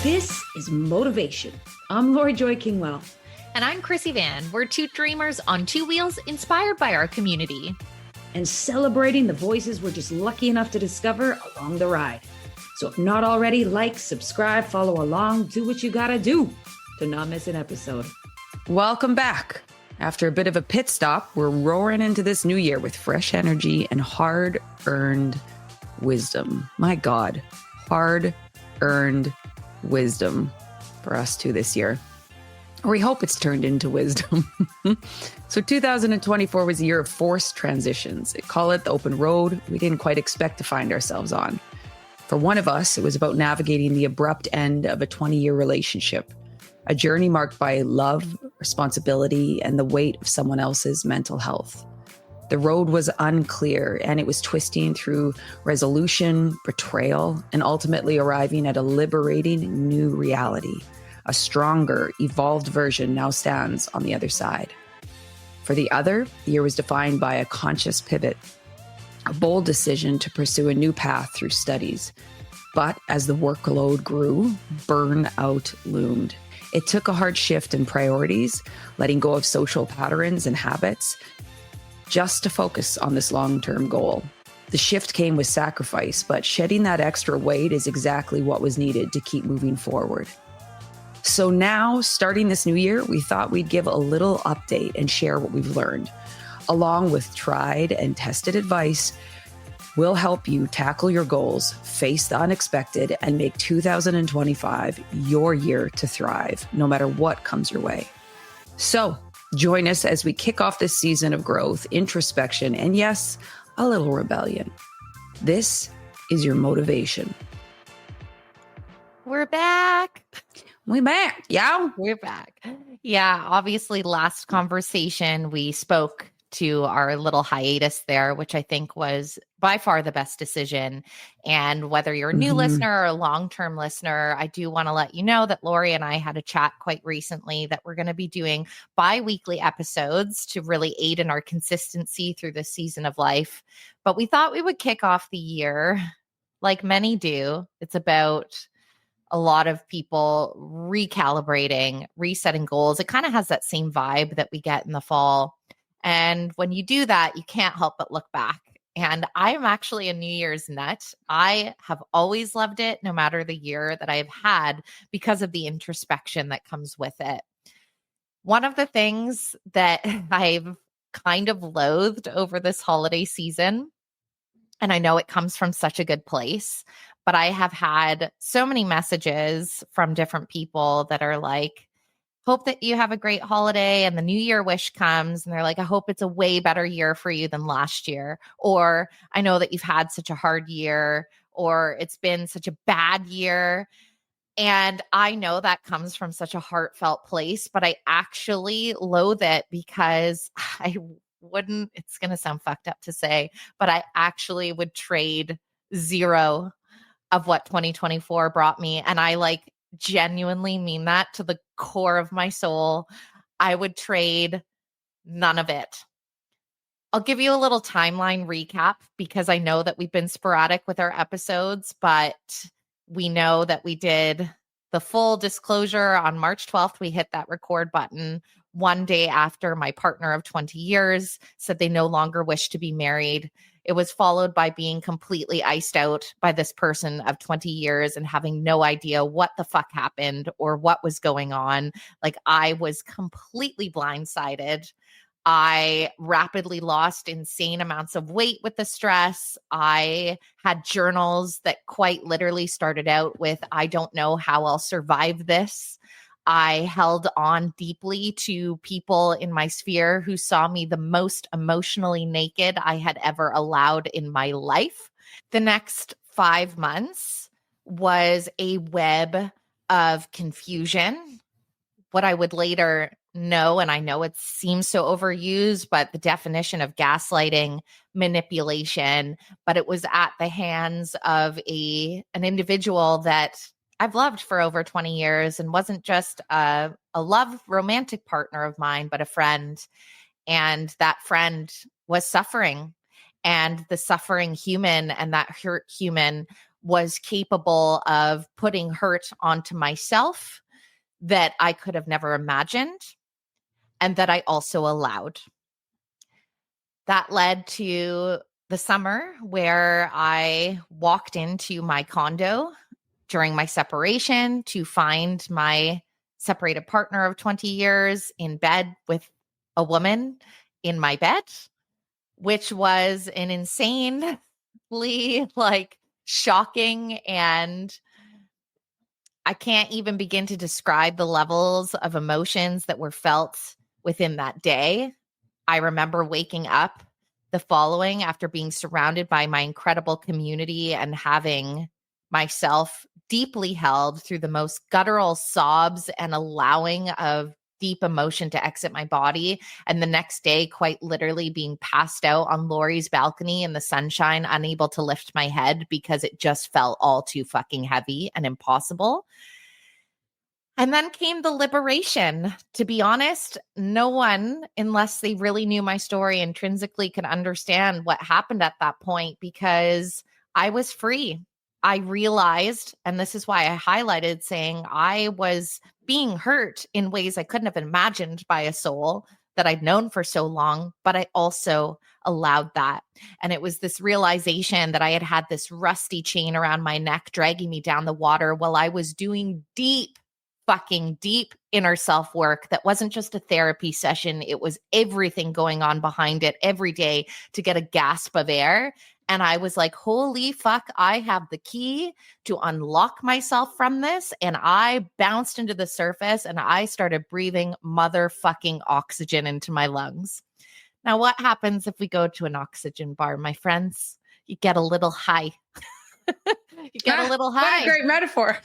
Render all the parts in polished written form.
This is Motovation. I'm Lori Joy Kingwell. And I'm Chrissy Van. We're two dreamers on two wheels inspired by our community. And celebrating the voices we're just lucky enough to discover along the ride. So if not already, like, subscribe, follow along, do what you gotta do to not miss an episode. Welcome back. After a bit of a pit stop, we're roaring into this new year with fresh energy and hard-earned wisdom. My God, hard-earned wisdom for us too this year. Or we hope it's turned into wisdom. So 2024 was a year of forced transitions. Call it the open road we didn't quite expect to find ourselves on. For one of us, it was about navigating the abrupt end of a 20-year relationship, a journey marked by love, responsibility, and the weight of someone else's mental health. The road was unclear, and it was twisting through resolution, betrayal, and ultimately arriving at a liberating new reality. A stronger, evolved version now stands on the other side. For the other, the year was defined by a conscious pivot, a bold decision to pursue a new path through studies. But as the workload grew, burnout loomed. It took a hard shift in priorities, letting go of social patterns and habits, just to focus on this long-term goal. The shift came with sacrifice, but shedding that extra weight is exactly what was needed to keep moving forward. So now, starting this new year, we thought we'd give a little update and share what we've learned. Along with tried and tested advice, we'll help you tackle your goals, face the unexpected, and make 2025 your year to thrive, no matter what comes your way. So join us as we kick off this season of growth, introspection, and yes, a little rebellion. This is your Motovation. We're back. We back, yeah. We're back. Yeah, obviously last conversation we spoke to our little hiatus there, which I think was by far the best decision. And whether you're a new listener or a long-term listener, I do want to let you know that Lori and I had a chat quite recently that we're going to be doing bi-weekly episodes to really aid in our consistency through this season of life. But we thought we would kick off the year like many do. It's about a lot of people recalibrating, resetting goals. It kind of has that same vibe that we get in the fall. And when you do that, you can't help but look back. And I'm actually a New Year's nut. I have always loved it, no matter the year that I've had, because of the introspection that comes with it. One of the things that I've kind of loathed over this holiday season, and I know it comes from such a good place, but I have had so many messages from different people that are like, hope that you have a great holiday, and the New Year wish comes and they're like, I hope it's a way better year for you than last year. Or I know that you've had such a hard year, or it's been such a bad year. And I know that comes from such a heartfelt place, but I actually loathe it because I wouldn't, it's going to sound fucked up to say, but I actually would trade zero of what 2024 brought me. And I genuinely mean that to the core of my soul. I would trade none of it. I'll give you a little timeline recap because I know that we've been sporadic with our episodes, but we know that we did the full disclosure on March 12th. We hit that record button one day after my partner of 20 years said they no longer wish to be married. It was followed by being completely iced out by this person of 20 years and having no idea what the fuck happened or what was going on. I was completely blindsided. I rapidly lost insane amounts of weight with the stress. I had journals that quite literally started out with, I don't know how I'll survive this. I held on deeply to people in my sphere who saw me the most emotionally naked I had ever allowed in my life. The next 5 months was a web of confusion. What I would later know, and I know it seems so overused, but the definition of gaslighting, manipulation, but it was at the hands of an individual that I've loved for over 20 years and wasn't just a love romantic partner of mine, but a friend. And that friend was suffering, and the suffering human and that hurt human was capable of putting hurt onto myself that I could have never imagined and that I also allowed. That led to the summer where I walked into my condo during my separation to find my separated partner of 20 years in bed with a woman in my bed, which was an insanely like shocking, and I can't even begin to describe the levels of emotions that were felt within that day. I remember waking up the following after being surrounded by my incredible community and having myself deeply held through the most guttural sobs and allowing of deep emotion to exit my body. And the next day, quite literally being passed out on Lori's balcony in the sunshine, unable to lift my head because it just felt all too fucking heavy and impossible. And then came the liberation. To be honest, no one, unless they really knew my story intrinsically, could understand what happened at that point because I was free. I realized, and this is why I highlighted saying I was being hurt in ways I couldn't have imagined by a soul that I'd known for so long, but I also allowed that. And it was this realization that I had had this rusty chain around my neck dragging me down the water while I was doing fucking deep inner self work that wasn't just a therapy session. It was everything going on behind it every day to get a gasp of air. And I was like, holy fuck, I have the key to unlock myself from this. And I bounced into the surface and I started breathing motherfucking oxygen into my lungs. Now, what happens if we go to an oxygen bar, my friends? You get a little high. You get a little high. What a great metaphor.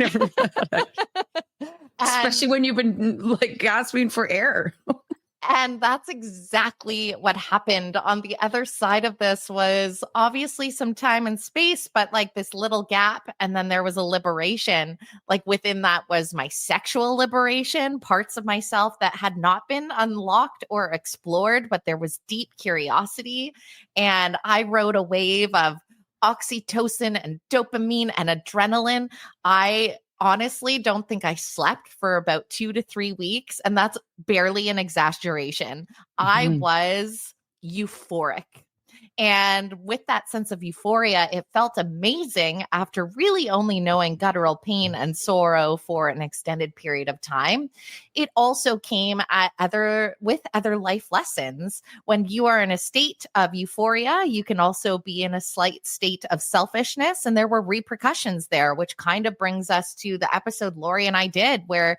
Especially when you've been like gasping for air. And that's exactly what happened. On the other side of this was obviously some time and space, but like this little gap. And then there was a liberation. Like within that was my sexual liberation, parts of myself that had not been unlocked or explored, but there was deep curiosity. And I rode a wave of oxytocin and dopamine and adrenaline. I honestly don't think I slept for about 2 to 3 weeks. And that's barely an exaggeration. I was euphoric. And with that sense of euphoria, it felt amazing after really only knowing guttural pain and sorrow for an extended period of time. It also came with other life lessons. When you are in a state of euphoria, you can also be in a slight state of selfishness. And there were repercussions there, which kind of brings us to the episode Lori and I did, where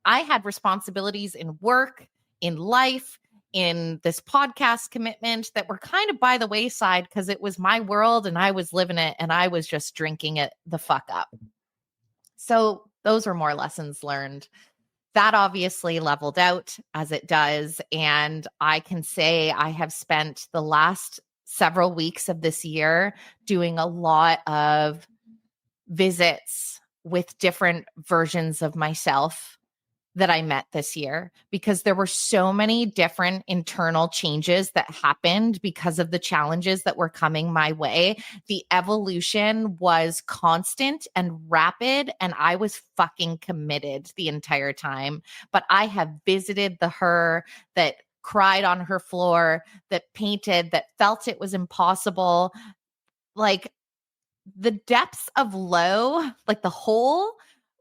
I had responsibilities in work, in life, in this podcast commitment that were kind of by the wayside because it was my world and I was living it and I was just drinking it the fuck up. So those were more lessons learned. That obviously leveled out as it does. And I can say I have spent the last several weeks of this year doing a lot of visits with different versions of myself that I met this year, because there were so many different internal changes that happened because of the challenges that were coming my way. The evolution was constant and rapid, and I was fucking committed the entire time. But I have visited the her that cried on her floor, that painted, that felt it was impossible. Like the depths of low, like the hole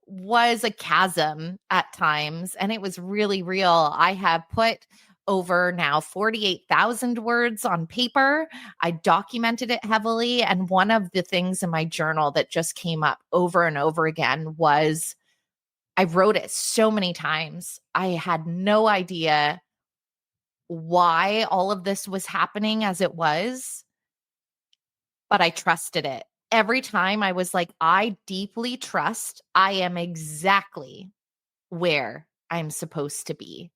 was a chasm at times, and it was really real. I have put over now 48,000 words on paper. I documented it heavily. And one of the things in my journal that just came up over and over again was I wrote it so many times. I had no idea why all of this was happening as it was, but I trusted it. Every time I was like, I deeply trust I am exactly where I'm supposed to be.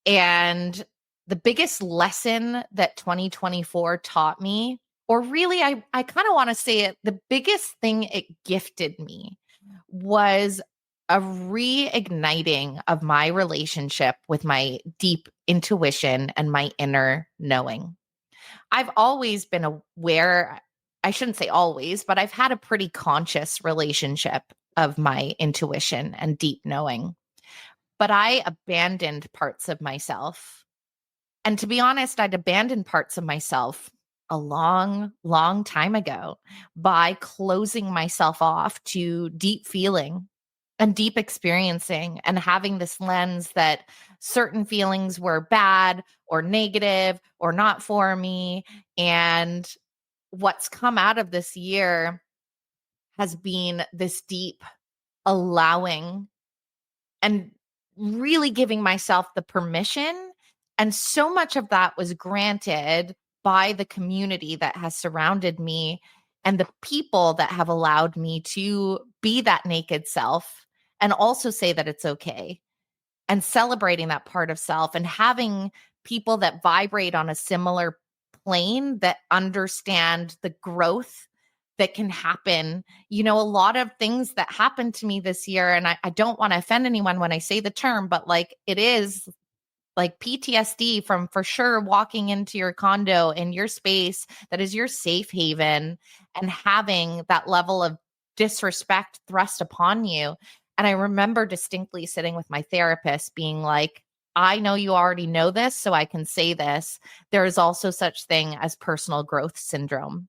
And the biggest lesson that 2024 taught me, or really, I kind of want to say it, the biggest thing it gifted me was a reigniting of my relationship with my deep intuition and my inner knowing. I've always been aware I shouldn't say always, but I've had a pretty conscious relationship of my intuition and deep knowing. But I abandoned parts of myself. And to be honest, I'd abandoned parts of myself a long, long time ago by closing myself off to deep feeling and deep experiencing and having this lens that certain feelings were bad or negative or not for me. And what's come out of this year has been this deep allowing and really giving myself the permission. And so much of that was granted by the community that has surrounded me and the people that have allowed me to be that naked self and also say that it's okay, and celebrating that part of self and having people that vibrate on a similar plane that understand the growth that can happen. You know, a lot of things that happened to me this year, and I don't want to offend anyone when I say the term, but like it is like PTSD from for sure walking into your condo in your space that is your safe haven and having that level of disrespect thrust upon you. And I remember distinctly sitting with my therapist being like, I know you already know this, so I can say this. There is also such thing as personal growth syndrome.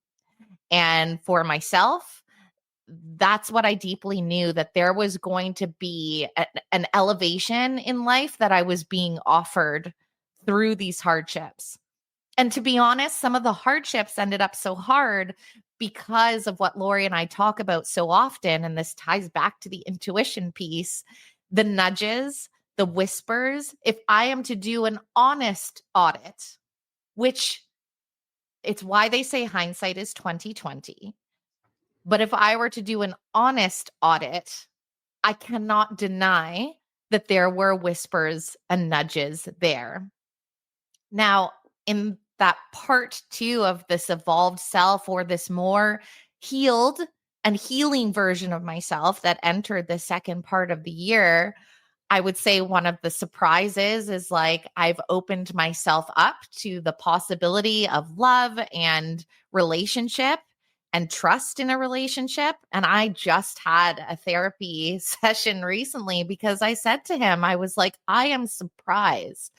And for myself, that's what I deeply knew, that there was going to be an elevation in life that I was being offered through these hardships. And to be honest, some of the hardships ended up so hard because of what Lori and I talk about so often. And this ties back to the intuition piece, the nudges, the whispers. If I am to do an honest audit, which it's why they say hindsight is 2020. But if I were to do an honest audit, I cannot deny that there were whispers and nudges there. Now, in that part 2 of this evolved self, or this more healed and healing version of myself that entered the second part of the year, I would say one of the surprises is like I've opened myself up to the possibility of love and relationship and trust in a relationship. And I just had a therapy session recently because I said to him, I was like, I am surprised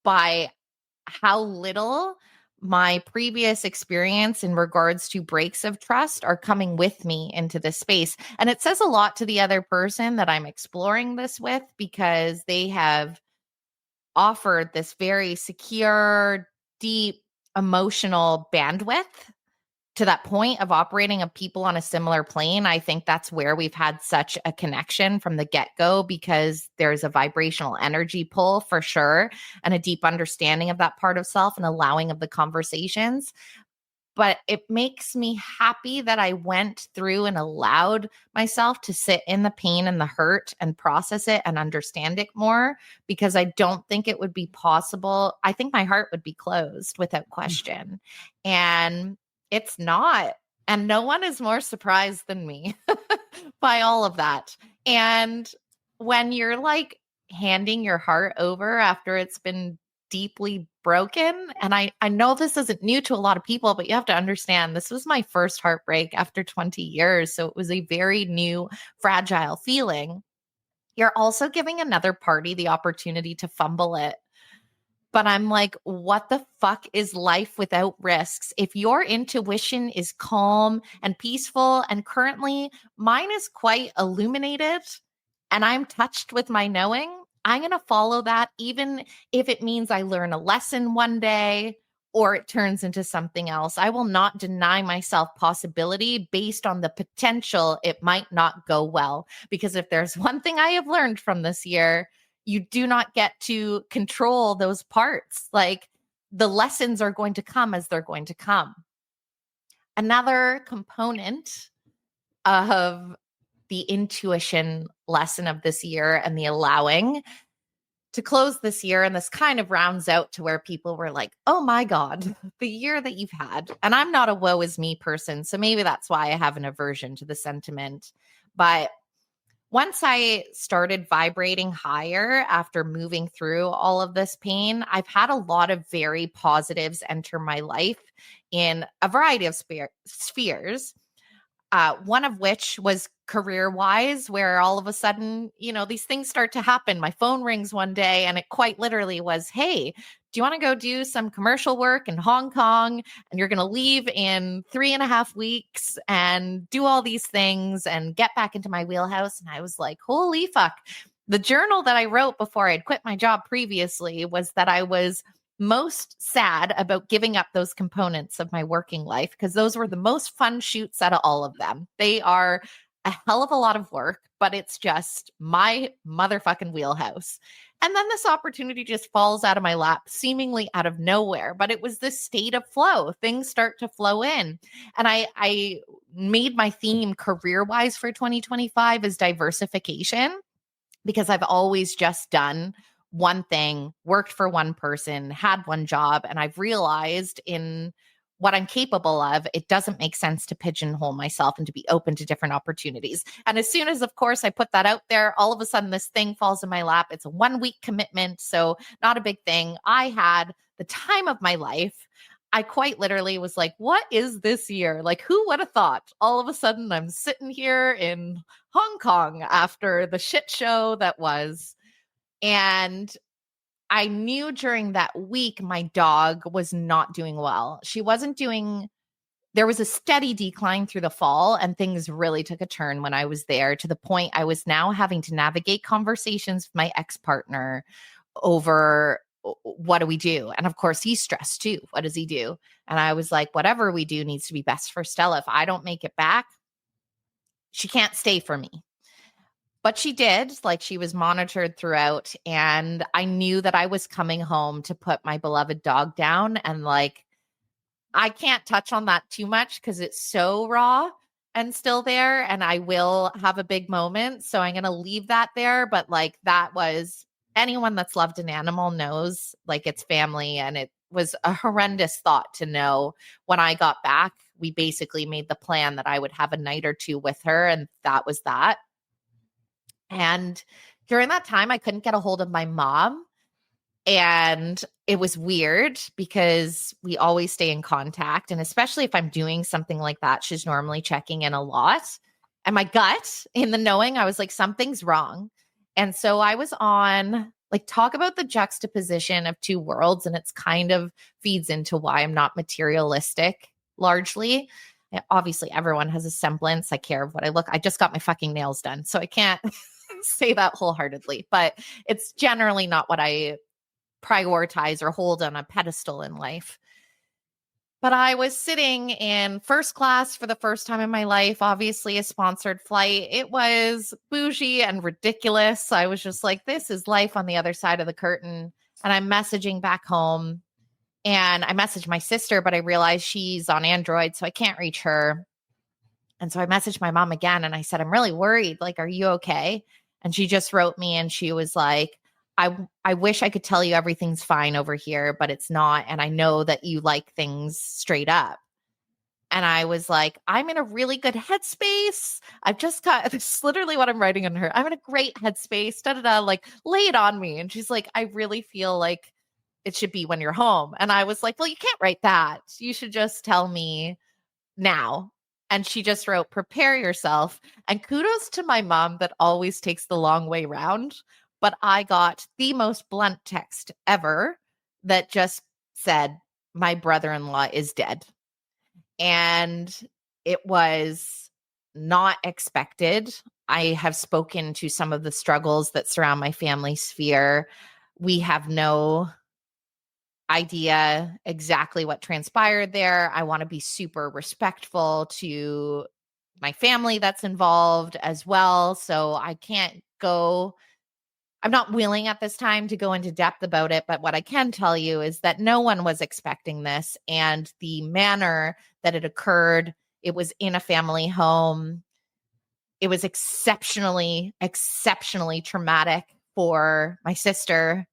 by how little my previous experience in regards to breaks of trust are coming with me into this space. And it says a lot to the other person that I'm exploring this with, because they have offered this very secure, deep emotional bandwidth to that point of operating of people on a similar plane. I think that's where we've had such a connection from the get-go, because there's a vibrational energy pull for sure, and a deep understanding of that part of self and allowing of the conversations. But it makes me happy that I went through and allowed myself to sit in the pain and the hurt and process it and understand it more, because I don't think it would be possible. I think my heart would be closed without question. And it's not. And no one is more surprised than me by all of that. And when you're like handing your heart over after it's been deeply broken, and I know this isn't new to a lot of people, but you have to understand this was my first heartbreak after 20 years. So it was a very new, fragile feeling. You're also giving another party the opportunity to fumble it. But I'm like, what the fuck is life without risks? If your intuition is calm and peaceful, and currently mine is quite illuminated, and I'm touched with my knowing, I'm going to follow that, even if it means I learn a lesson one day or it turns into something else. I will not deny myself possibility based on the potential it might not go well. Because if there's one thing I have learned from this year, you do not get to control those parts. Like, the lessons are going to come as they're going to come. Another component of the intuition lesson of this year and the allowing to close this year, and this kind of rounds out to where people were like, oh my God, the year that you've had. And I'm not a woe is me person, so maybe that's why I have an aversion to the sentiment. But once I started vibrating higher after moving through all of this pain, I've had a lot of very positives enter my life in a variety of spheres. One of which was career wise, where all of a sudden, these things start to happen. My phone rings one day and it quite literally was, hey, do you want to go do some commercial work in Hong Kong? And you're going to leave in 3.5 weeks and do all these things and get back into my wheelhouse. And I was like, holy fuck. The journal that I wrote before I'd quit my job previously was that I was most sad about giving up those components of my working life because those were the most fun shoots out of all of them. They are a hell of a lot of work, but it's just my motherfucking wheelhouse. And then this opportunity just falls out of my lap, seemingly out of nowhere. But it was this state of flow. Things start to flow in. And I made my theme career-wise for 2025 as diversification because I've always just done one thing, worked for one person, had one job. And I've realized in what I'm capable of, it doesn't make sense to pigeonhole myself and to be open to different opportunities. And as soon as, of course, I put that out there, all of a sudden this thing falls in my lap. It's a 1-week commitment. So not a big thing. I had the time of my life. I quite literally was like, what is this year? Like, who would have thought? All of a sudden I'm sitting here in Hong Kong after the shit show that was. And I knew during that week, my dog was not doing well. There was a steady decline through the fall and things really took a turn when I was there to the point I was now having to navigate conversations with my ex-partner over what do we do? And of course, he's stressed too. What does he do? And I was like, whatever we do needs to be best for Stella. If I don't make it back, she can't stay for me. But she did, like she was monitored throughout. And I knew that I was coming home to put my beloved dog down. And like, I can't touch on that too much because it's so raw and still there. And I will have a big moment. So I'm going to leave that there. But like, that was anyone that's loved an animal knows like it's family. And it was a horrendous thought to know when I got back, we basically made the plan that I would have a night or two with her. And that was that. And during that time, I couldn't get a hold of my mom. And it was weird because we always stay in contact. And especially if I'm doing something like that, she's normally checking in a lot. And my gut in the knowing, I was like, something's wrong. And so I was on, like, talk about the juxtaposition of two worlds. And it's kind of feeds into why I'm not materialistic largely. Obviously, everyone has a semblance. I care of what I look. I just got my fucking nails done. So I can't say that wholeheartedly, but it's generally not what I prioritize or hold on a pedestal in life. But I was sitting in first class for the first time in my life, obviously a sponsored flight. It was bougie and ridiculous. I was just like, this is life on the other side of the curtain. And I'm messaging back home. And I messaged my sister, but I realized she's on Android, so I can't reach her. And so I messaged my mom again and I said, I'm really worried. Like, are you okay? And she just wrote me and she was like, I wish I could tell you everything's fine over here, but it's not. And I know that you like things straight up. And I was like, I'm in a really good headspace. I've just got, this is literally what I'm writing on her. I'm in a great headspace, like lay it on me. And she's like, I really feel like it should be when you're home. And I was like, well, you can't write that. You should just tell me now. And she just wrote, prepare yourself. And kudos to my mom that always takes the long way round. But I got the most blunt text ever that just said, my brother-in-law is dead. And it was not expected. I have spoken to some of the struggles that surround my family sphere. We have no idea exactly what transpired there. I want to be super respectful to my family that's involved as well. So I can't go, I'm not willing at this time to go into depth about it. But what I can tell you is that no one was expecting this. And the manner that it occurred, it was in a family home. It was exceptionally, exceptionally traumatic for my sister.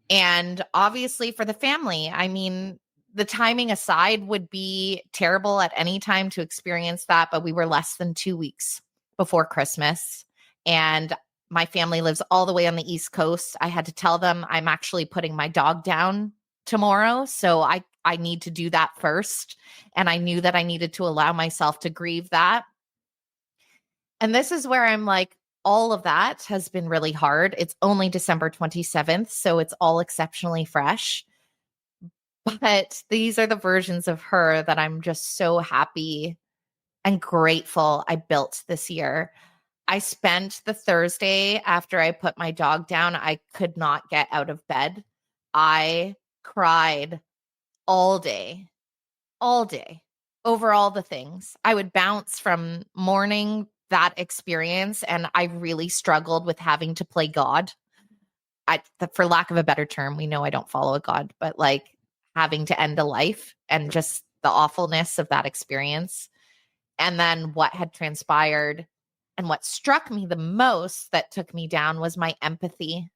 And obviously for the family. I mean, the timing aside would be terrible at any time to experience that, but we were less than 2 weeks before Christmas. and my family lives all the way on the East Coast. I had to tell them I'm actually putting my dog down tomorrow. So I need to do that first. And I knew that I needed to allow myself to grieve that. And this is where I'm like, all of that has been really hard. It's only December 27th, so it's all exceptionally fresh. But these are the versions of her that I'm just so happy and grateful I built this year. I spent the Thursday after I put my dog down, I could not get out of bed. I cried all day over all the things. I would bounce from mourning that experience, and I really struggled with having to play God. For lack of a better term, we know I don't follow a God, but like having to end a life and just the awfulness of that experience. And then what had transpired and what struck me the most that took me down was my empathy,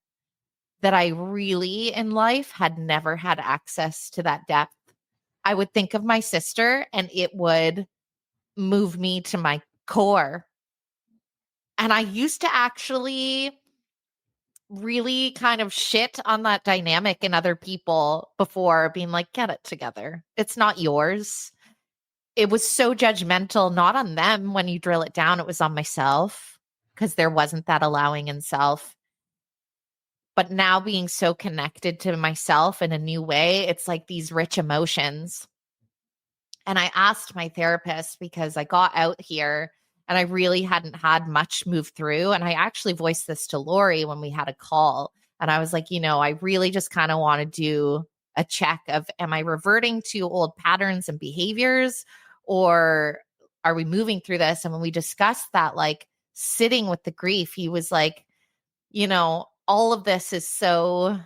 that I really in life had never had access to that depth. I would think of my sister and it would move me to my core. And I used to actually really kind of shit on that dynamic in other people before, being like, get it together. It's not yours. It was so judgmental, not on them when you drill it down. It was on myself because there wasn't that allowing in self. But now being so connected to myself in a new way, it's like these rich emotions. And I asked my therapist because I got out here and I really hadn't had much move through. And I actually voiced this to Lori when we had a call. And I was like, I really just kind of want to do a check of, am I reverting to old patterns and behaviors, or are we moving through this? And when we discussed that, like sitting with the grief, he was like, all of this is so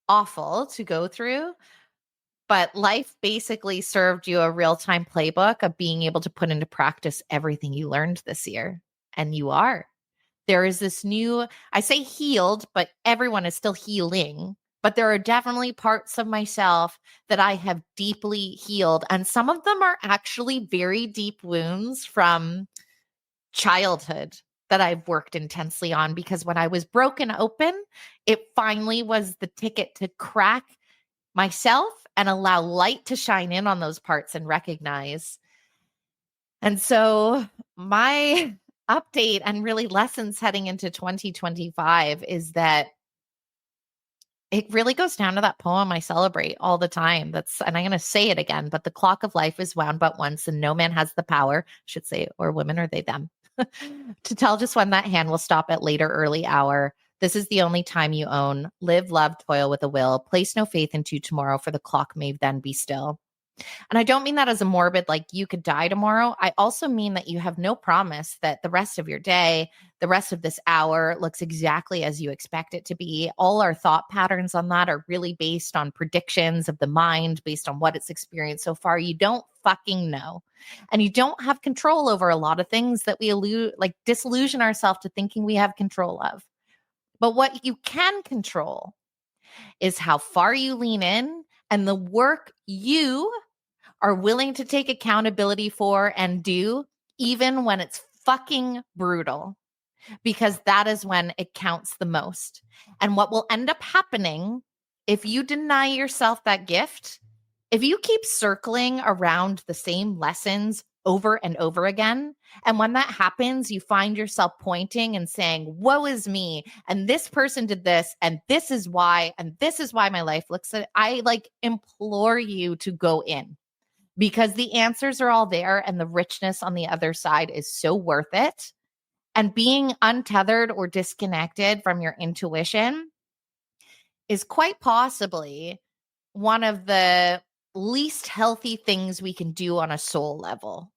awful to go through. But life basically served you a real-time playbook of being able to put into practice everything you learned this year. And you are. There is this new, I say healed, but everyone is still healing. But there are definitely parts of myself that I have deeply healed. And some of them are actually very deep wounds from childhood that I've worked intensely on, because when I was broken open, it finally was the ticket to crack myself and allow light to shine in on those parts and recognize. And so my update and really lessons heading into 2025 is that it really goes down to that poem I celebrate all the time. And I'm going to say it again, but the clock of life is wound but once, and no man has the power, I should say, or women, or they, them, to tell just when that hand will stop at later early hour. This is the only time you own. Live, love, toil with a will. Place no faith into tomorrow, for the clock may then be still. And I don't mean that as a morbid, like you could die tomorrow. I also mean that you have no promise that the rest of your day, the rest of this hour looks exactly as you expect it to be. All our thought patterns on that are really based on predictions of the mind, based on what it's experienced so far. You don't fucking know. And you don't have control over a lot of things that we disillusion ourselves to thinking we have control of. But what you can control is how far you lean in and the work you are willing to take accountability for and do, even when it's fucking brutal, because that is when it counts the most. And what will end up happening if you deny yourself that gift, if you keep circling around the same lessons over and over again, and when that happens, you find yourself pointing and saying, woe is me, and this person did this, and this is why my life looks like, I implore you to go in, because the answers are all there and the richness on the other side is so worth it. And being untethered or disconnected from your intuition is quite possibly one of the least healthy things we can do on a soul level.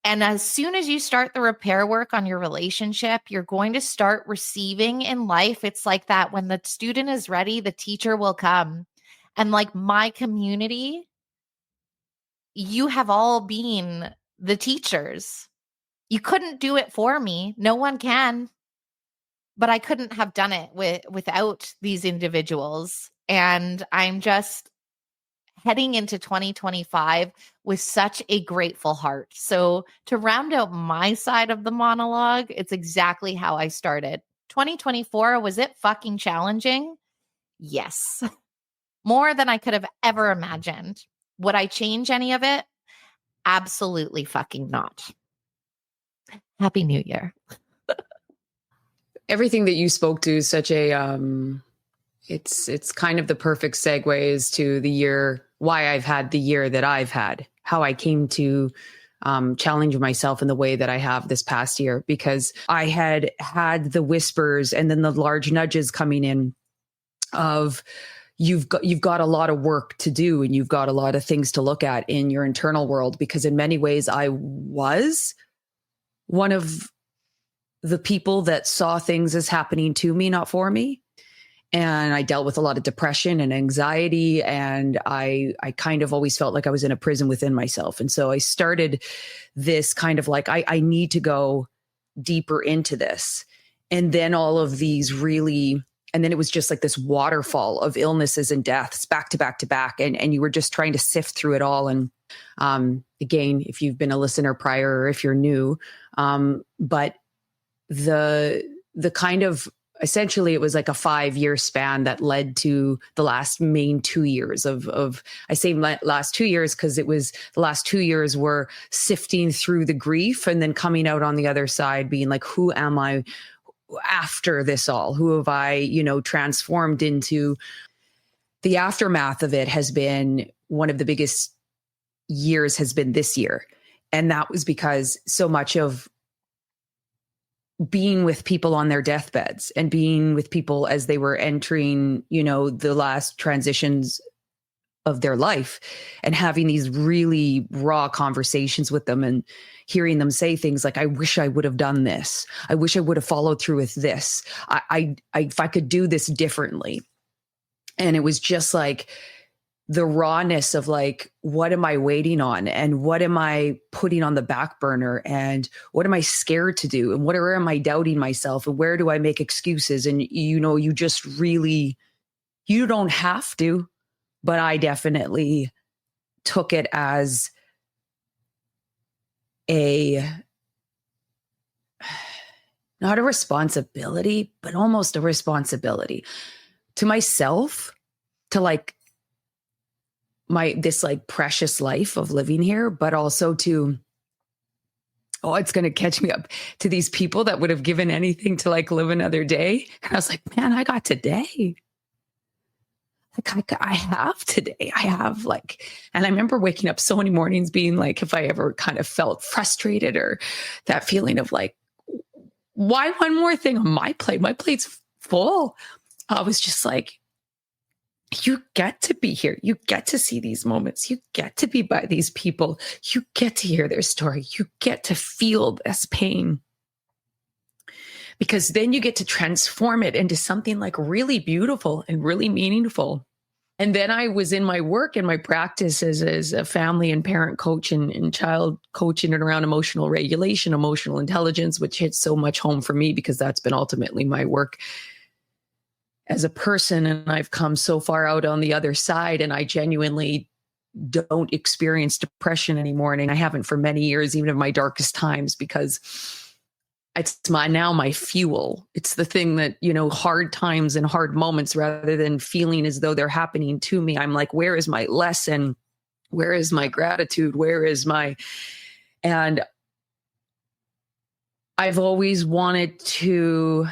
And as soon as you start the repair work on your relationship, you're going to start receiving in life. It's like that when the student is ready, the teacher will come. And like my community, you have all been the teachers. You couldn't do it for me. No one can. But I couldn't have done it without these individuals. And I'm just heading into 2025 with such a grateful heart. So to round out my side of the monologue, it's exactly how I started. 2024, was it fucking challenging? Yes. More than I could have ever imagined. Would I change any of it? Absolutely fucking not. Happy New Year. Everything that you spoke to is such a it's kind of the perfect segues to the year, why I've had the year that I've had, how I came to challenge myself in the way that I have this past year, because I had the whispers and then the large nudges coming in of you've got a lot of work to do and you've got a lot of things to look at in your internal world, because in many ways I was one of the people that saw things as happening to me, not for me. And I dealt with a lot of depression and anxiety. And I kind of always felt like I was in a prison within myself. And so I started this kind of like, I need to go deeper into this. And then all of these really, and then it was just like this waterfall of illnesses and deaths back to back to back. And you were just trying to sift through it all. And again, if you've been a listener prior or if you're new, but the kind of, essentially it was like a 5-year span that led to the last main 2 years of I say last 2 years because it was the last 2 years were sifting through the grief and then coming out on the other side being like, who am I after this all? Who have I, transformed into? The aftermath of it has been one of the biggest years has been this year. And that was because so much of being with people on their deathbeds and being with people as they were entering, the last transitions of their life and having these really raw conversations with them and hearing them say things like, I wish I would have done this. I wish I would have followed through with this. I if I could do this differently. And it was just like the rawness of like, what am I waiting on? And what am I putting on the back burner? And what am I scared to do? And where am I doubting myself? And where do I make excuses? And, you just really, you don't have to, but I definitely took it as not a responsibility, but almost a responsibility to myself, to like, this like precious life of living here, but also to, it's going to catch me up to these people that would have given anything to like live another day. And I was like, man, I got today. Like I have today. I have and I remember waking up so many mornings being like, if I ever kind of felt frustrated or that feeling of like, why one more thing on my plate? My plate's full. I was just like, you get to be here. You get to see these moments. You get to be by these people. You get to hear their story. You get to feel this pain. Because then you get to transform it into something like really beautiful and really meaningful. And then I was in my work and my practice as a family and parent coach and child coaching and around emotional regulation, emotional intelligence, which hits so much home for me because that's been ultimately my work as a person. And I've come so far out on the other side, and I genuinely don't experience depression anymore. And I haven't for many years, even in my darkest times, because it's my fuel. It's the thing that, hard times and hard moments, rather than feeling as though they're happening to me, I'm like, where is my lesson? Where is my gratitude? And I've always wanted to,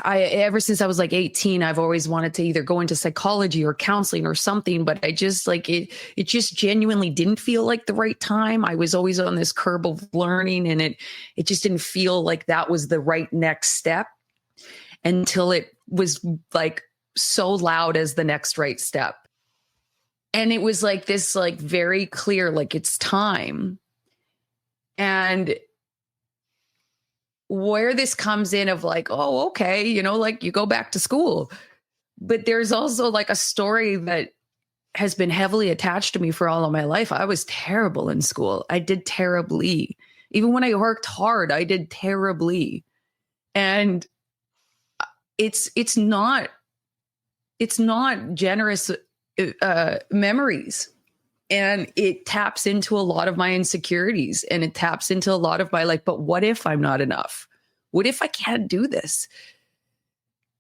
ever since I was like 18, I've always wanted to either go into psychology or counseling or something, but I just it just genuinely didn't feel like the right time. I was always on this curb of learning, and it just didn't feel like that was the right next step until it was like so loud as the next right step. And it was like this, like very clear, like it's time. And where this comes in of like, oh, okay, like you go back to school. But there's also like a story that has been heavily attached to me for all of my life. I was terrible in school. I did terribly. Even when I worked hard, I did terribly. And it's not not generous memories. And it taps into a lot of my insecurities, and it taps into a lot of my like, but what if I'm not enough? What if I can't do this?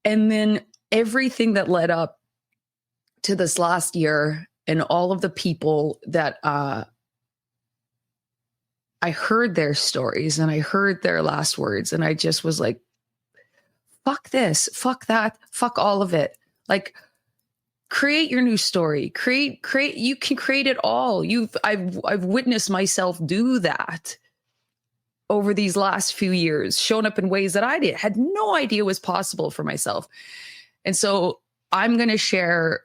And then everything that led up to this last year and all of the people that I heard their stories and I heard their last words, and I just was like, fuck this, fuck that, fuck all of it. Like, create your new story. Create, you can create it all. I've witnessed myself do that over these last few years, shown up in ways that I had no idea was possible for myself. And so I'm going to share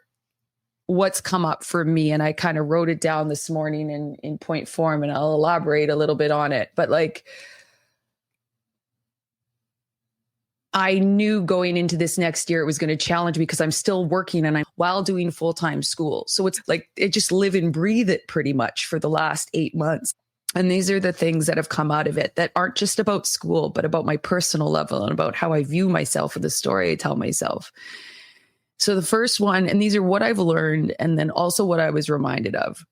what's come up for me. And I kind of wrote it down this morning in point form, and I'll elaborate a little bit on it. But like, I knew going into this next year, it was going to challenge me because I'm still working and I'm while doing full-time school. So it's like, it just live and breathe it pretty much for the last 8 months. And these are the things that have come out of it that aren't just about school, but about my personal level and about how I view myself and the story I tell myself. So the first one, and these are what I've learned and then also what I was reminded of.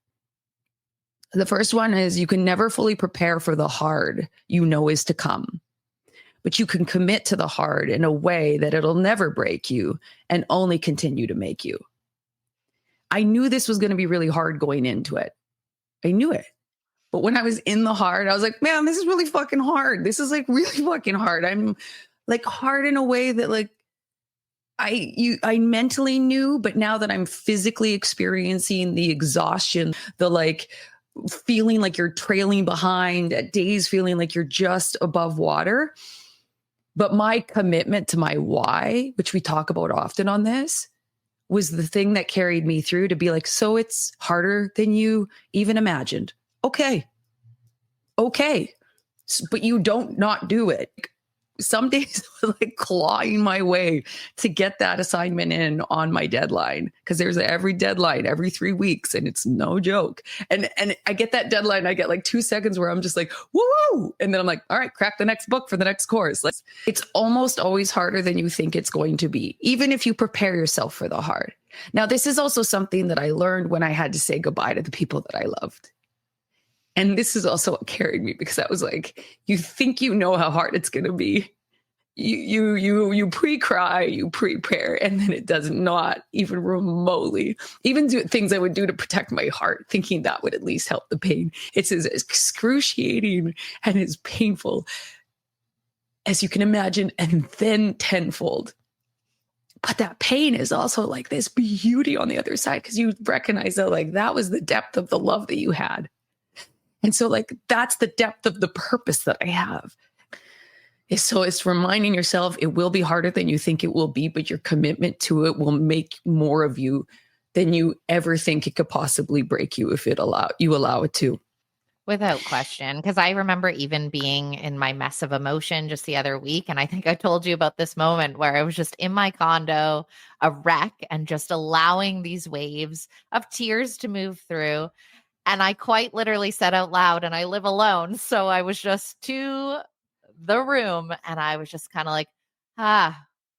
The first one is you can never fully prepare for the hard you know is to come. But you can commit to the hard in a way that it'll never break you and only continue to make you. I knew this was going to be really hard going into it. I knew it. But when I was in the hard, I was like, man, this is really fucking hard. This is like really fucking hard. I'm like hard in a way that like I mentally knew, but now that I'm physically experiencing the exhaustion, the like feeling like you're trailing behind at days, feeling like you're just above water. But my commitment to my why, which we talk about often on this, was the thing that carried me through to be like, so it's harder than you even imagined. Okay. But you don't not do it. Some days I was like clawing my way to get that assignment in on my deadline, because there's every deadline every 3 weeks and it's no joke. And I get that deadline. I get like 2 seconds where I'm just like, woo! And then I'm like, all right, crack the next book for the next course. It's almost always harder than you think it's going to be, even if you prepare yourself for the hard. Now, this is also something that I learned when I had to say goodbye to the people that I loved. And this is also what carried me, because I was like, you think you know how hard it's going to be. You pre-cry, you prepare, and then it does not even remotely even do things I would do to protect my heart, thinking that would at least help the pain. It's as excruciating and as painful as you can imagine, and then tenfold. But that pain is also like this beauty on the other side, because you recognize that like that was the depth of the love that you had. And so like, that's the depth of the purpose that I have. So it's reminding yourself it will be harder than you think it will be, but your commitment to it will make more of you than you ever think it could possibly break you if you allow it to. Without question. Because I remember even being in my mess of emotion just the other week. And I think I told you about this moment where I was just in my condo, a wreck, and just allowing these waves of tears to move through. And I quite literally said out loud, and I live alone. So I was just to the room and I was just kind of like,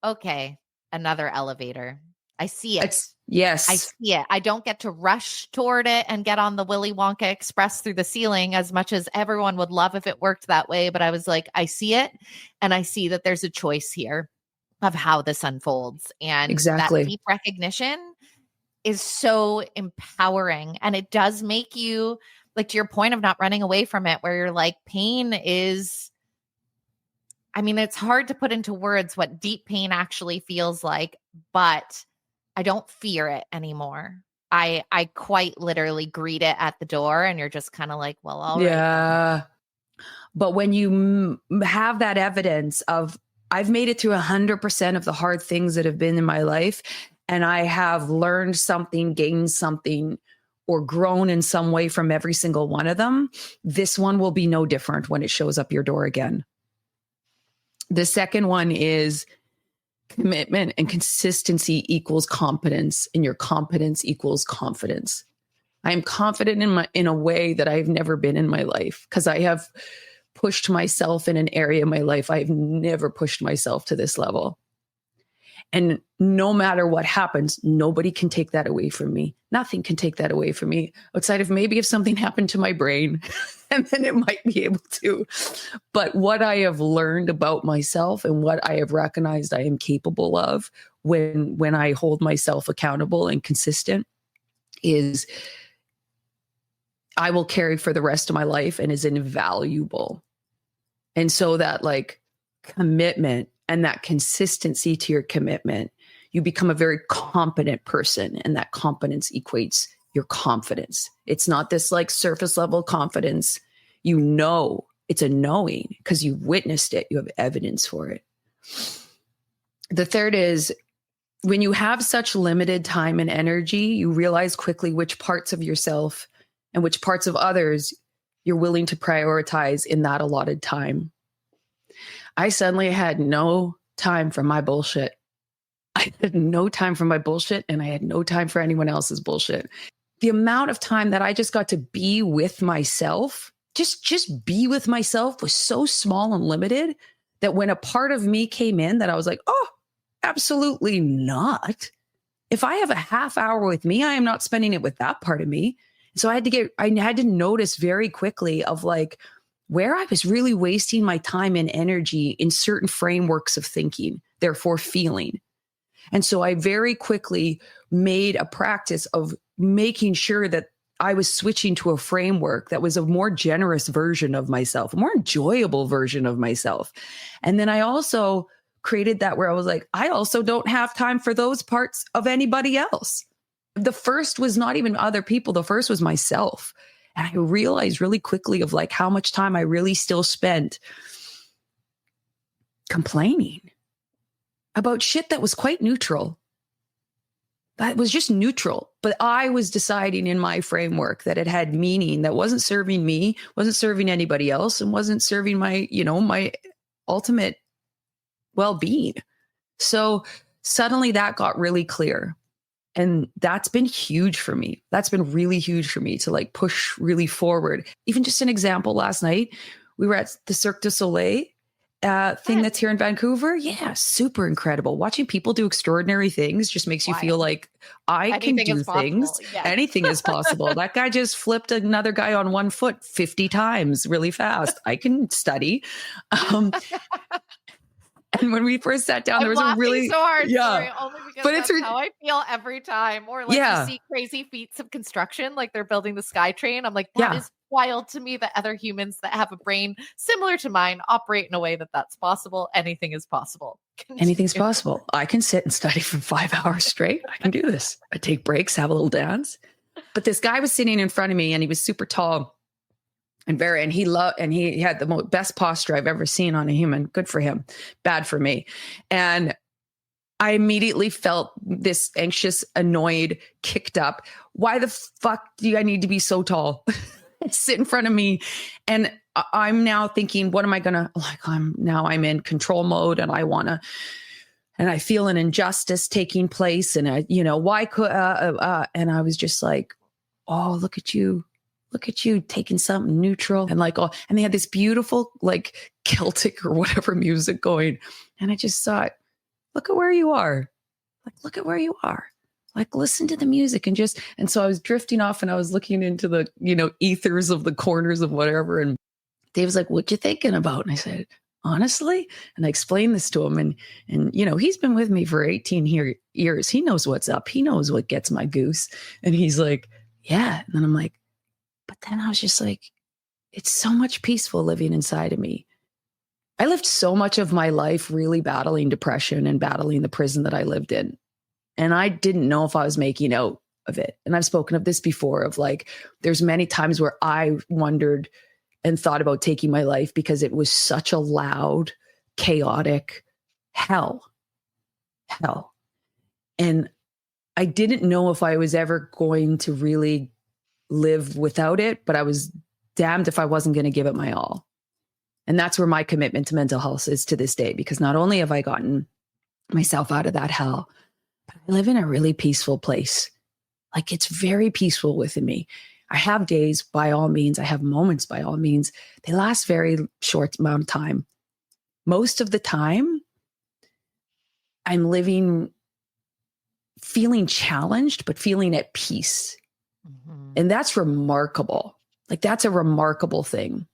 okay, another elevator. I see it. Yes. I see it. I don't get to rush toward it and get on the Willy Wonka Express through the ceiling as much as everyone would love if it worked that way. But I was like, I see it. And I see that there's a choice here of how this unfolds. And exactly. That deep recognition is so empowering. And it does make you, like, to your point of not running away from it, where you're like, pain is, I mean, it's hard to put into words what deep pain actually feels like, but I don't fear it anymore. I quite literally greet it at the door, and you're just kind of like, well, all right. Yeah. But when you have that evidence of, I've made it through 100% of the hard things that have been in my life, and I have learned something, gained something, or grown in some way from every single one of them, this one will be no different when it shows up your door again. The second one is commitment and consistency equals competence, and your competence equals confidence. I am confident in a way that I've never been in my life, because I have pushed myself in an area of my life I've never pushed myself to this level. And no matter what happens, nobody can take that away from me. Nothing can take that away from me outside of maybe if something happened to my brain and then it might be able to. But what I have learned about myself and what I have recognized I am capable of when I hold myself accountable and consistent is I will carry for the rest of my life and is invaluable. And so that like commitment and that consistency to your commitment, you become a very competent person, and that competence equates your confidence. It's not this like surface level confidence. You know, it's a knowing because you've witnessed it. You have evidence for it. The third is when you have such limited time and energy, you realize quickly which parts of yourself and which parts of others you're willing to prioritize in that allotted time. I suddenly had no time for my bullshit. I had no time for my bullshit, and I had no time for anyone else's bullshit. The amount of time that I just got to be with myself, just be with myself, was so small and limited that when a part of me came in that I was like, oh, absolutely not. If I have a half hour with me, I am not spending it with that part of me. So I had to notice very quickly of like where I was really wasting my time and energy in certain frameworks of thinking, therefore feeling. And so I very quickly made a practice of making sure that I was switching to a framework that was a more generous version of myself, a more enjoyable version of myself. And then I also created that where I was like, I also don't have time for those parts of anybody else. The first was not even other people. The first was myself. And I realized really quickly of like how much time I really still spent complaining about shit that was quite neutral. That was just neutral. But I was deciding in my framework that it had meaning that wasn't serving me, wasn't serving anybody else, and wasn't serving my, my ultimate well-being. So suddenly that got really clear. And that's been huge for me. That's been really huge for me to like push really forward. Even just an example, last night, we were at the Cirque du Soleil thing that's here in Vancouver. Yeah, super incredible. Watching people do extraordinary things just makes you feel like Anything can do things. Yes. Anything is possible. That guy just flipped another guy on one foot 50 times really fast. I can study. And when we first sat down, there was a really so hard. Yeah, sorry, only because that's how I feel every time. Or like you see crazy feats of construction, like they're building the SkyTrain. I'm like, that is wild to me that other humans that have a brain similar to mine operate in a way that's possible. Anything is possible. Anything's possible. I can sit and study for 5 hours straight. I can do this. I take breaks, have a little dance. But this guy was sitting in front of me, and he was super tall. And he had the best posture I've ever seen on a human. Good for him. Bad for me. And I immediately felt this anxious, annoyed, kicked up. Why the fuck do I need to be so tall? Sit in front of me. And I'm now thinking, what am I going to, I'm in control mode, and and I feel an injustice taking place. And why could, and I was just like, oh, look at you taking something neutral and and they had this beautiful like Celtic or whatever music going. And I just thought, look at where you are. Like, listen to the music and so I was drifting off, and I was looking into the, ethers of the corners of whatever. And Dave was like, what you thinking about? And I said, honestly, and I explained this to him, and he's been with me for 18 years. He knows what's up. He knows what gets my goose. And he's like, yeah. And then I'm like, but then I was just like, it's so much peaceful living inside of me. I lived so much of my life really battling depression and battling the prison that I lived in. And I didn't know if I was making out of it. And I've spoken of this before, of like, there's many times where I wondered and thought about taking my life because it was such a loud, chaotic hell. And I didn't know if I was ever going to really live without it, but I was damned if I wasn't going to give it my all. And that's where my commitment to mental health is to this day, because not only have I gotten myself out of that hell, but I live in a really peaceful place. Like, it's very peaceful within me. I have days, by all means. I have moments, by all means. They last very short amount of time. Most of the time, I'm living feeling challenged, but feeling at peace. Mm-hmm. And that's remarkable. Like that's a remarkable thing.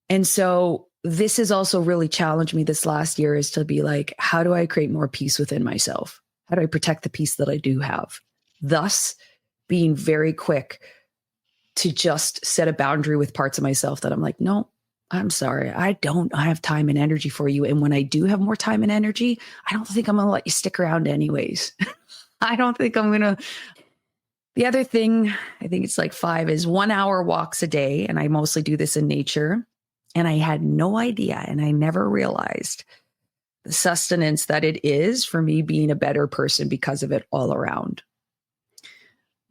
And so this has also really challenged me this last year, is to be like, how do I create more peace within myself? How do I protect the peace that I do have? Thus being very quick to just set a boundary with parts of myself that I'm like, no, I'm sorry. I have time and energy for you. And when I do have more time and energy, I don't think I'm going to let you stick around anyways. I don't think I'm going to. The other thing, I think it's like 5, is 1 hour walks a day. And I mostly do this in nature. And I had no idea, and I never realized the sustenance that it is for me being a better person because of it all around.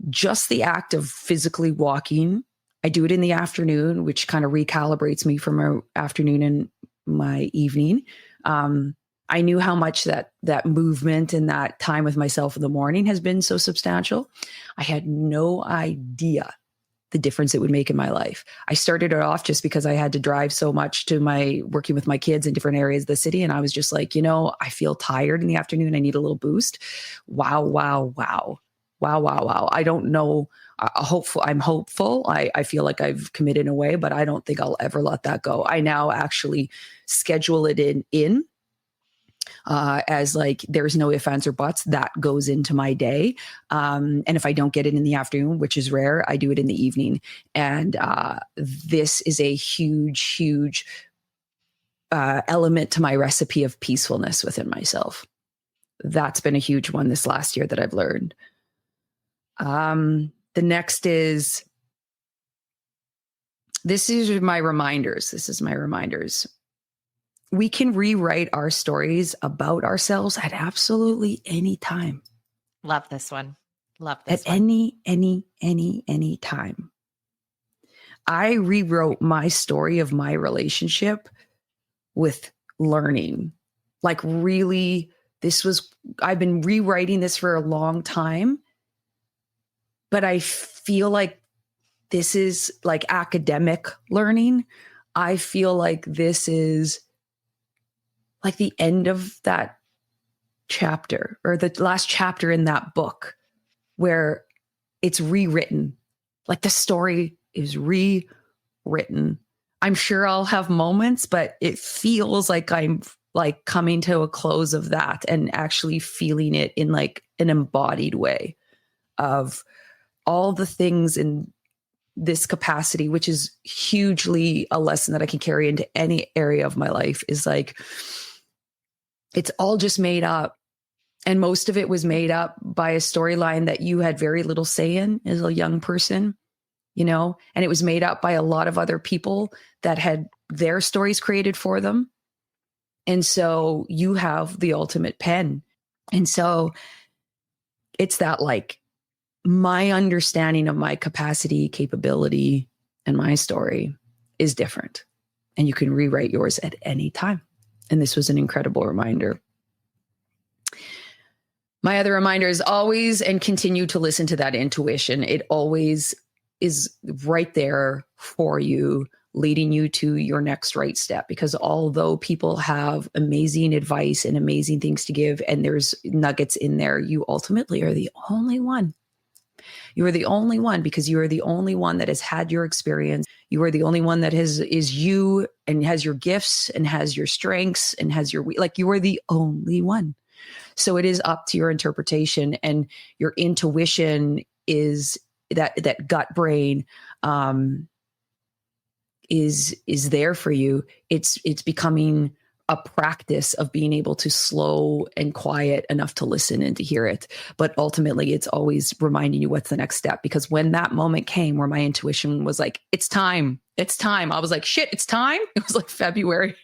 Just the act of physically walking. I do it in the afternoon, which kind of recalibrates me from my afternoon and my evening. I knew how much that movement and that time with myself in the morning has been so substantial. I had no idea the difference it would make in my life. I started it off just because I had to drive so much to working with my kids in different areas of the city. And I was just like, I feel tired in the afternoon. I need a little boost. Wow. I don't know. I'm hopeful. I feel like I've committed in a way, but I don't think I'll ever let that go. I now actually schedule it in as like, there's no ifs, ands, or buts. That goes into my day. And if I don't get it in the afternoon, which is rare, I do it in the evening. And this is a huge element to my recipe of peacefulness within myself. That's been a huge one this last year that I've learned. The next is, this is my reminders. We can rewrite our stories about ourselves at absolutely any time. Love this one. At any time. I rewrote my story of my relationship with learning. Like really, I've been rewriting this for a long time, but I feel like this is like academic learning. I feel like this is like the end of that chapter, or the last chapter in that book, where it's rewritten. Like the story is rewritten. I'm sure I'll have moments, but it feels like I'm like coming to a close of that and actually feeling it in like an embodied way of all the things in this capacity, which is hugely a lesson that I can carry into any area of my life, is like, it's all just made up. And most of it was made up by a storyline that you had very little say in as a young person, and it was made up by a lot of other people that had their stories created for them. And so you have the ultimate pen. And so it's that like, my understanding of my capacity, capability, and my story is different. And you can rewrite yours at any time. And this was an incredible reminder. My other reminder is always and continue to listen to that intuition. It always is right there for you, leading you to your next right step. Because although people have amazing advice and amazing things to give, and there's nuggets in there, you ultimately are the only one. You are the only one, because you are the only one that has had your experience. You are the only one that is you and has your gifts and has your strengths and has your, like, you are the only one. So it is up to your interpretation, and your intuition is that gut brain is there for you. It's becoming a practice of being able to slow and quiet enough to listen and to hear it. But ultimately, it's always reminding you what's the next step. Because when that moment came where my intuition was like, it's time, I was like, shit, it's time. It was like February.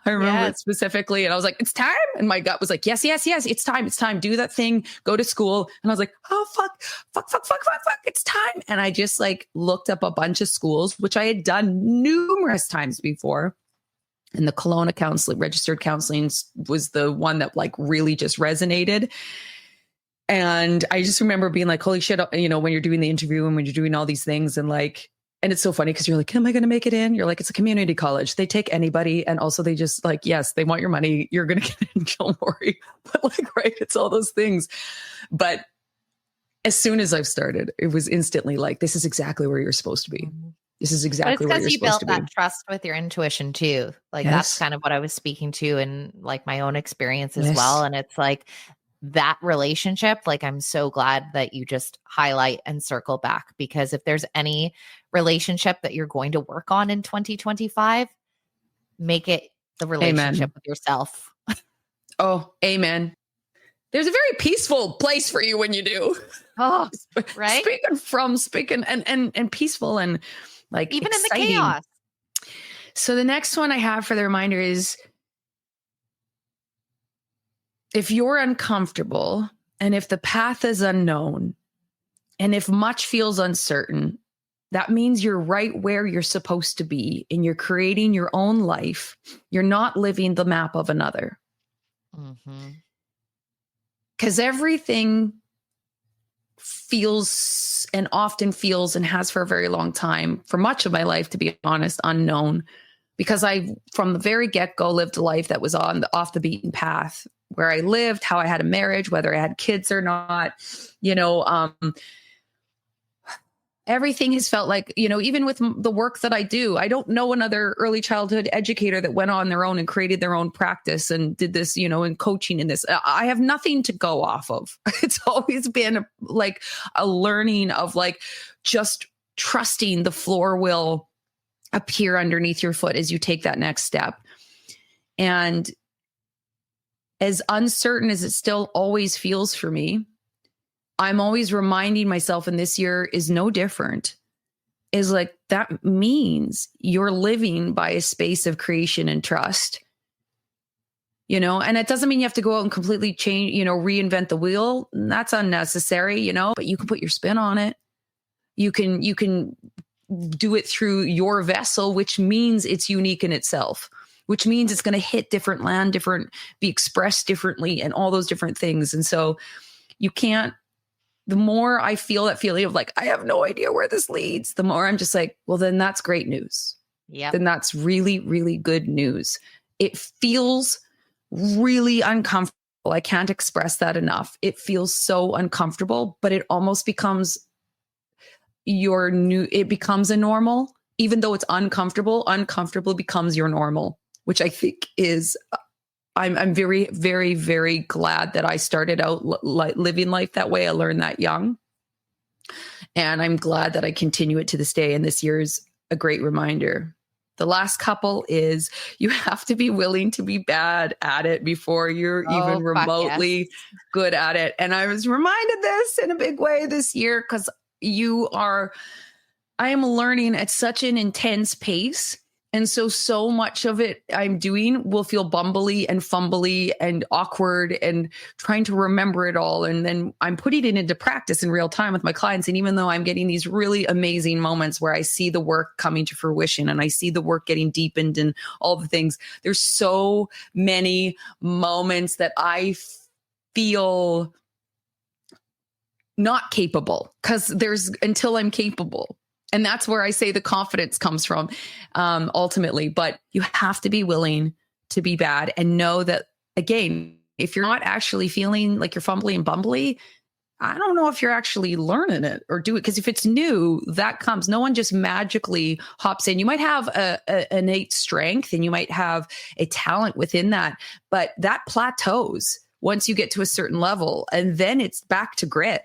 I remember it specifically. And I was like, it's time. And my gut was like, yes, it's time. Do that thing, go to school. And I was like, oh, fuck. It's time. And I just like looked up a bunch of schools, which I had done numerous times before. And the Kelowna registered counseling was the one that like really just resonated. And I just remember being like, holy shit, when you're doing the interview and when you're doing all these things, and And it's so funny because you're like, am I going to make it in? You're like, it's a community college. They take anybody. And also they just like, yes, they want your money. You're going to get in. Don't worry. But like, right. It's all those things. But as soon as I've started, it was instantly like, this is exactly where you're supposed to be. This is exactly where you're supposed to be. Because you built that trust with your intuition too. Like that's kind of what I was speaking to in like my own experience as well. And it's like that relationship, like I'm so glad that you just highlight and circle back, because if there's any relationship that you're going to work on in 2025, make it the relationship with yourself. Oh, amen. There's a very peaceful place for you when you do. Oh, right. Speaking and peaceful and like even exciting. In the chaos. So the next one I have for the reminder is, if you're uncomfortable and if the path is unknown and if much feels uncertain, that means you're right where you're supposed to be and you're creating your own life. You're not living the map of another. Because everything feels and often feels and has for a very long time, for much of my life, to be honest, unknown. Because I, from the very get-go, lived a life that was off the beaten path, where I lived, how I had a marriage, whether I had kids or not, everything has felt like, even with the work that I do, I don't know another early childhood educator that went on their own and created their own practice and did this, and coaching in this. I have nothing to go off of. It's always been like a learning of like just trusting the floor will appear underneath your foot as you take that next step. And as uncertain as it still always feels for me, I'm always reminding myself, and this year is no different, is like, that means you're living by a space of creation and trust, and it doesn't mean you have to go out and completely change, reinvent the wheel. That's unnecessary, but you can put your spin on it. You can do it through your vessel, which means it's unique in itself, which means it's going to hit different land, be expressed differently, and all those different things. And so you can't, the more I feel that feeling of like, I have no idea where this leads, the more I'm just like, well, then that's great news. Yeah. Then that's really, really good news. It feels really uncomfortable. I can't express that enough. It feels so uncomfortable, but it almost becomes it becomes a normal, even though it's uncomfortable. Uncomfortable becomes your normal, which I think is, I'm very, very, very glad that I started out living life that way. I learned that young, and I'm glad that I continue it to this day. And this year's a great reminder. The last couple is, you have to be willing to be bad at it before you're even remotely good at it. And I was reminded this in a big way this year, because I am learning at such an intense pace. And so much of it I'm doing will feel bumbly and fumbly and awkward and trying to remember it all. And then I'm putting it into practice in real time with my clients. And even though I'm getting these really amazing moments where I see the work coming to fruition and I see the work getting deepened and all the things, there's so many moments that I feel not capable, because until I'm capable. And that's where I say the confidence comes from, ultimately. But you have to be willing to be bad and know that, again, if you're not actually feeling like you're fumbly and bumbly, I don't know if you're actually learning it or do it. Because if it's new, that comes. No one just magically hops in. You might have a innate strength and you might have a talent within that, but that plateaus once you get to a certain level. And then it's back to grit.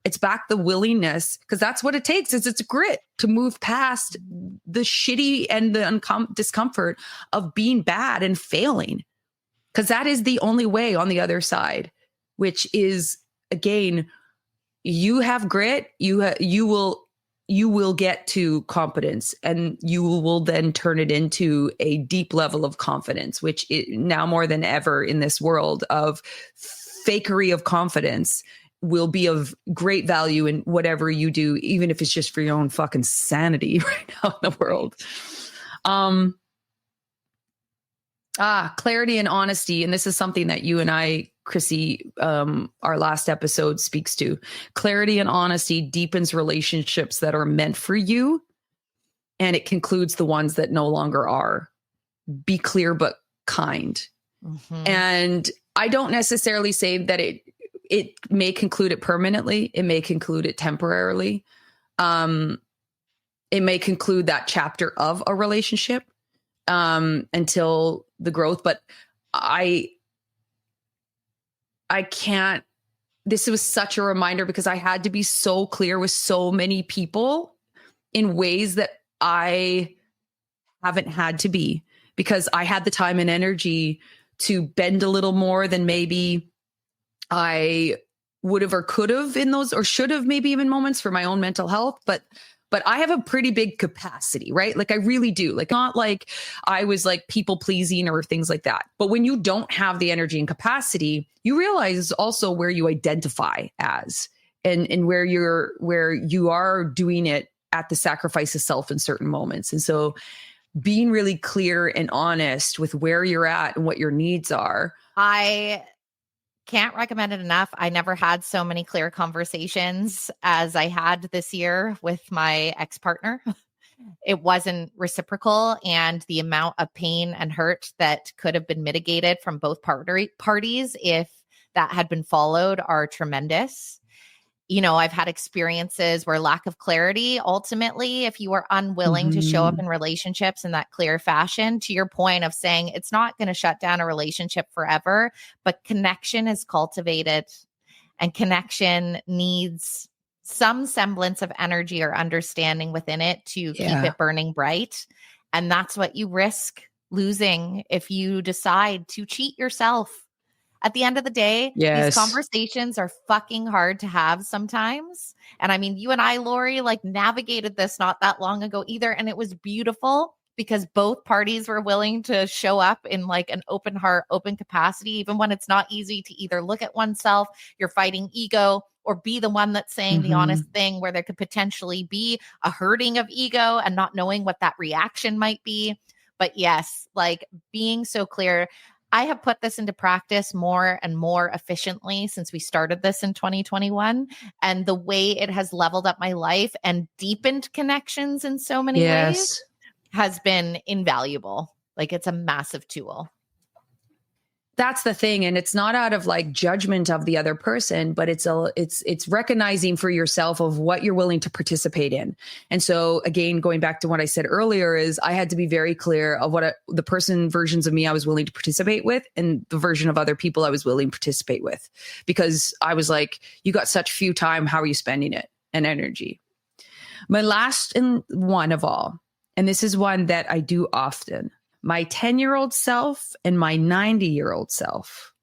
It's back the willingness, because that's what it takes, is it's grit to move past the shitty and the discomfort of being bad and failing. Because that is the only way on the other side, which is, again, you have grit, you will get to competence, and you will then turn it into a deep level of confidence, which now more than ever in this world of fakery of confidence will be of great value in whatever you do, even if it's just for your own fucking sanity right now in the world. Clarity and honesty. And this is something that you and I, Chrissy, our last episode speaks to. Clarity and honesty deepens relationships that are meant for you. and it concludes the ones that no longer are. Be clear but kind. Mm-hmm. And I don't necessarily say that it may conclude it permanently. It may conclude it temporarily. It may conclude that chapter of a relationship until the growth. But I can't. This was such a reminder because I had to be so clear with so many people in ways that I haven't had to be, because I had the time and energy to bend a little more than maybe I would have or could have in those, or should have maybe even moments for my own mental health. But I have a pretty big capacity, right? Like I really do. Like not like I was like people pleasing or things like that. But when you don't have the energy and capacity, you realize also where you identify as and where you are doing it at the sacrifice of self in certain moments. And so being really clear and honest with where you're at and what your needs are. I can't recommend it enough. I never had so many clear conversations as I had this year with my ex-partner. It wasn't reciprocal, and the amount of pain and hurt that could have been mitigated from both parties if that had been followed are tremendous. You know, I've had experiences where lack of clarity, ultimately, if you are unwilling to show up in relationships in that clear fashion, to your point of saying it's not going to shut down a relationship forever, but connection is cultivated, and connection needs some semblance of energy or understanding within it to keep it burning bright. And that's what you risk losing if you decide to cheat yourself. At the end of the day, these conversations are fucking hard to have sometimes. And I mean, you and I, Lori, like navigated this not that long ago either. And it was beautiful because both parties were willing to show up in like an open heart, open capacity, even when it's not easy to either look at oneself, you're fighting ego, or be the one that's saying the honest thing where there could potentially be a hurting of ego and not knowing what that reaction might be. But yes, like being so clear. I have put this into practice more and more efficiently since we started this in 2021. And the way it has leveled up my life and deepened connections in so many ways has been invaluable. Like it's a massive tool. That's the thing. And it's not out of like judgment of the other person, but it's recognizing for yourself of what you're willing to participate in. And so again, going back to what I said earlier is I had to be very clear of what the person versions of me I was willing to participate with and the version of other people I was willing to participate with, because I was like, you got such few time. How are you spending it and energy? My last one of all, and this is one that I do often. My 10-year-old self and my 90-year-old self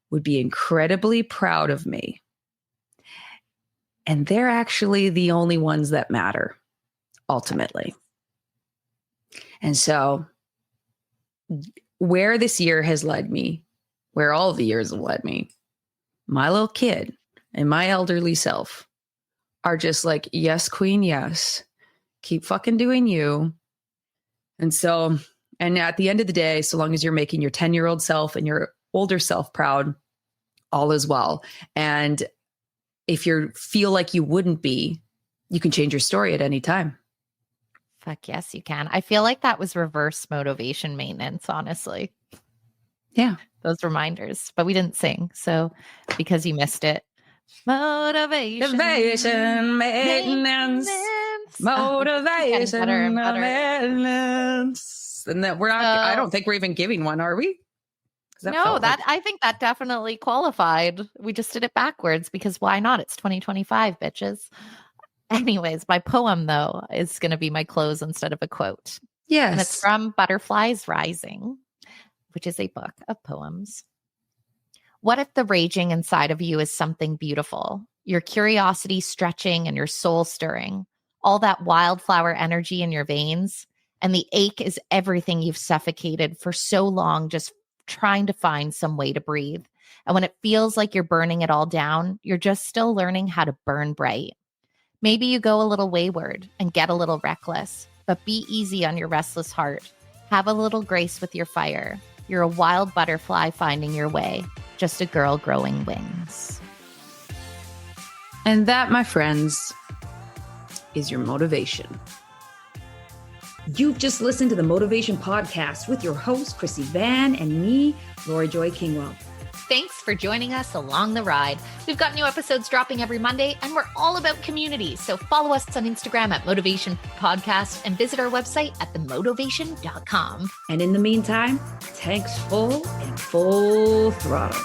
would be incredibly proud of me. And they're actually the only ones that matter, ultimately. And so where this year has led me, where all the years have led me, my little kid and my elderly self are just like, yes, queen, yes. Keep fucking doing you. And so... And at the end of the day, so long as you're making your 10-year-old self and your older self proud, all is well. And if you feel like you wouldn't be, you can change your story at any time. Fuck yes, you can. I feel like that was reverse motivation maintenance, honestly. Yeah. Those reminders. But we didn't sing. So because you missed it. Motivation maintenance. Motivation maintenance. And that we're not, I don't think we're even giving one, are we? I think that definitely qualified. We just did it backwards because why not? It's 2025, bitches. Anyways, my poem, though, is going to be my close instead of a quote. Yes. And it's from Butterflies Rising, which is a book of poems. What if the raging inside of you is something beautiful? Your curiosity stretching and your soul stirring, all that wildflower energy in your veins. And the ache is everything you've suffocated for so long, just trying to find some way to breathe. And when it feels like you're burning it all down, you're just still learning how to burn bright. Maybe you go a little wayward and get a little reckless, but be easy on your restless heart. Have a little grace with your fire. You're a wild butterfly finding your way, just a girl growing wings. And that, my friends, is your motivation. You've just listened to the Motovation Podcast with your host, Chrissy Van, and me, Laura Joy Kingwell. Thanks for joining us along the ride. We've got new episodes dropping every Monday, and we're all about community. So follow us on Instagram at Motovation Podcast and visit our website at themotovation.com. And in the meantime, tanks full and full throttle.